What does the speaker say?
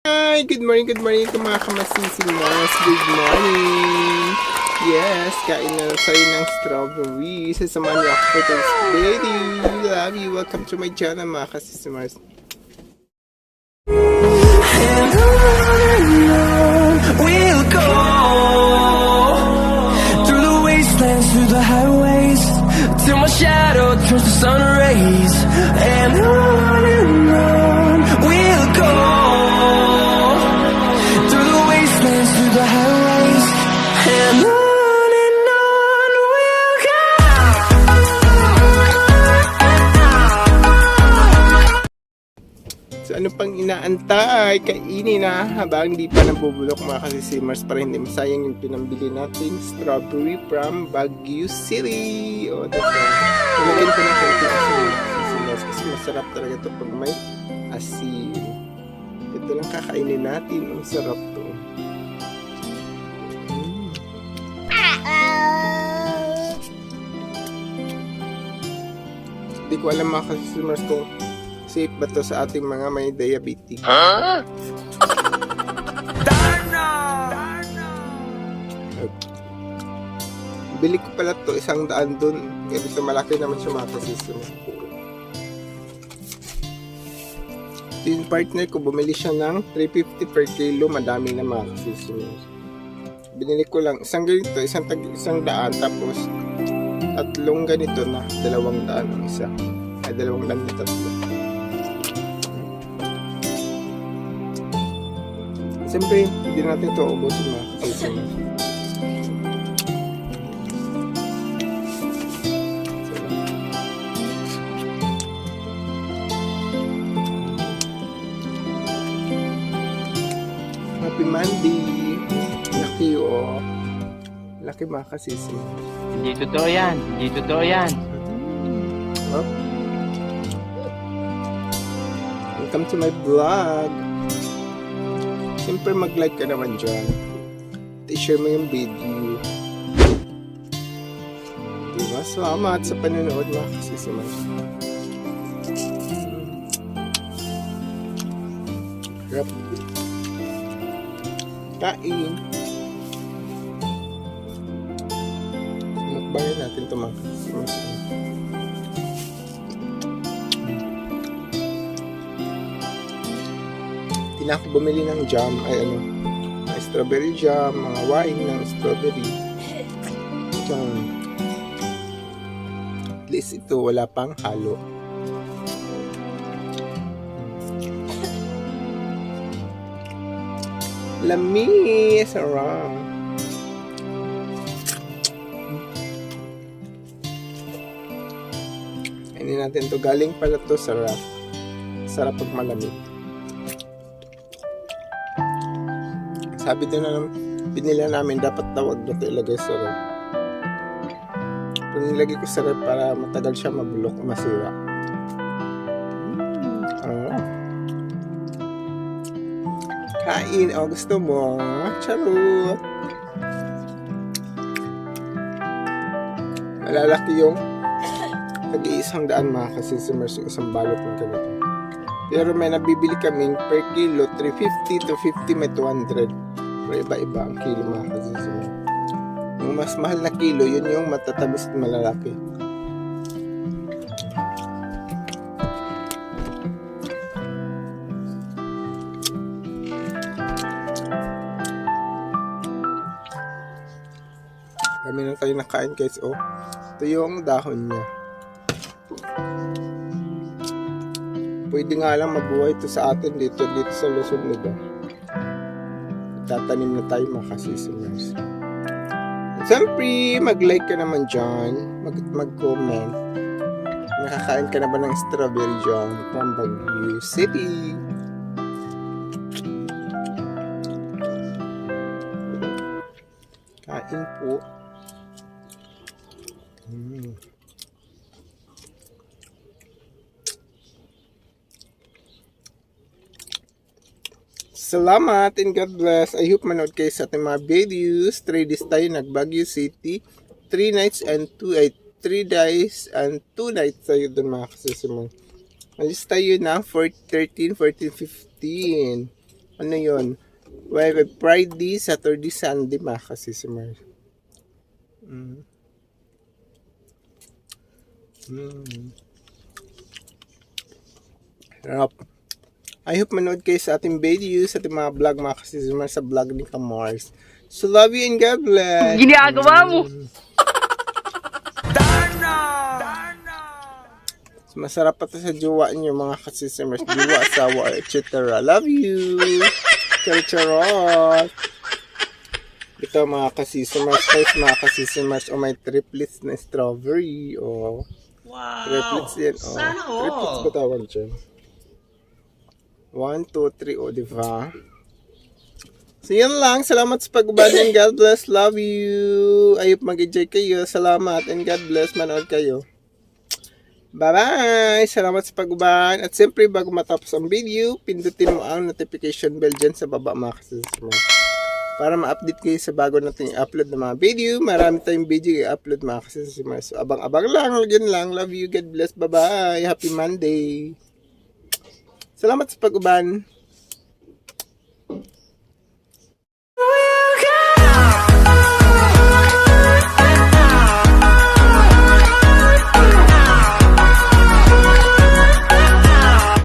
Hi! Good morning mga kamasisimas. Good morning! Yes, kain na tayo ng strawberry. Sasamahan niyo ako for this video. Love you. Welcome to my channel mga kasisimas. And on we'll go through the wastelands, through the highways, till my shadow turns to sun rays. And on we'll go through the wastelands, through the highways, and on we'll go. So ano pang inaantay? Kainin na habang di pa nabubulok mga kasisimers para hindi masayang yung pinambili nating strawberry from Baguio City. O, that's right. Nilagyan ko na konti asin kasisimers kasi masarap talaga ito pag may asin. Ito lang kakainin natin. Ang sarap to. Hindi ko alam mga kasisimers kung safe ba to sa ating mga may diabetes? Huh? Bili ko pala to 100 dun. Kaya dito malaki naman siya mga kasisimo. Yung partner ko bumili siya ng 350 per kilo. Madami na mga kasisimo. Binili ko lang isang ganito, isang daan, tapos tatlong ganito na 200 ang isa. Ay 200 na tatlo. Siyempre, hindi natin ito ubusin mga kasisimas. Happy Monday! Laki o. Laki mga kasisimas. Hindi totoo yan. Hindi totoo yan. Oh. Welcome to my vlog. Siyempre mag-like ka naman dyan. I-share mo yung video. Diba? Salamat sa panonood mga kasisimas. Harap. Kain. Mukbangin natin ito mga kasisimas. Hindi na ako bumili ng jam, strawberry jam, mga wine ng strawberry. At least ito, wala pang halo. Lamis! Sarap! Hindi natin to. Galing pala to sa raf. Sarap pag malamig. Sabi din na binila namin, dapat tawag na ito ilagay sa ref. Kung nilagay ko sa ref para matagal siya mabulok o masira. Kain o gusto mo? Charot! Malalaki yung tag-iisang daan mga kasisimmers yung isang balot ng ganito. Pero may nabibili kaming per kilo 350 to 50 may 200. Pero iba-iba ang kilo mga kasisimmers. Yung mas mahal na kilo, yun yung matatamis at malalaki. Kami na tayo nakain guys. Oh, ito yung dahon niya. Pwede nga lang mabuhay ito sa atin dito sa Luzon, diba? Tatanim na tayo mga kasisimmers. Siyempre, mag-like ka naman dyan. Mag-comment. Nakakain ka na ba ng strawberry jam from Baguio City? Kain po. Salamat and God bless. I hope manood kayo sa ating mga videos. 3 days tayo nag-Baguio City. 3 nights and 2 days and 2 nights tayo doon mga kasisiman. Alis tayo na 13, 14, 15. Ano yun? Well, Friday, Saturday, Sunday, mga kasisimers. Sarap. I hope manood kayo sa ating videos, sa ating mga vlog, mga kasisimers, sa vlog ni Kamars. So, love you and God bless. Ginagawa mo! So, masarap pa to sa jowa niyo, mga kasisimers. Jowa, asawa, etc. Love you. Charot. Ito, mga kasisimers. Guys, mga kasisimers. O, may triplets na strawberry. O, triplets yan. O, triplets ba tawag dyan? 1, 2, 3. O, diba? So, yun lang. Salamat sa pag-ubad and God bless. Love you. Ayop mag-enjoy kayo. Salamat and God bless. Manood kayo. Bye-bye! Salamat sa pag-uban. At siyempre, bago matapos ang video, pindutin mo ang notification bell dyan sa baba, mga kasisimers. Para ma-update kayo sa bago nating upload ng mga video. Marami tayong video i-upload, mga kasisimers. So, abang-abang lang. Yun lang. Love you. God bless. Bye-bye. Happy Monday. Salamat sa pag-uban.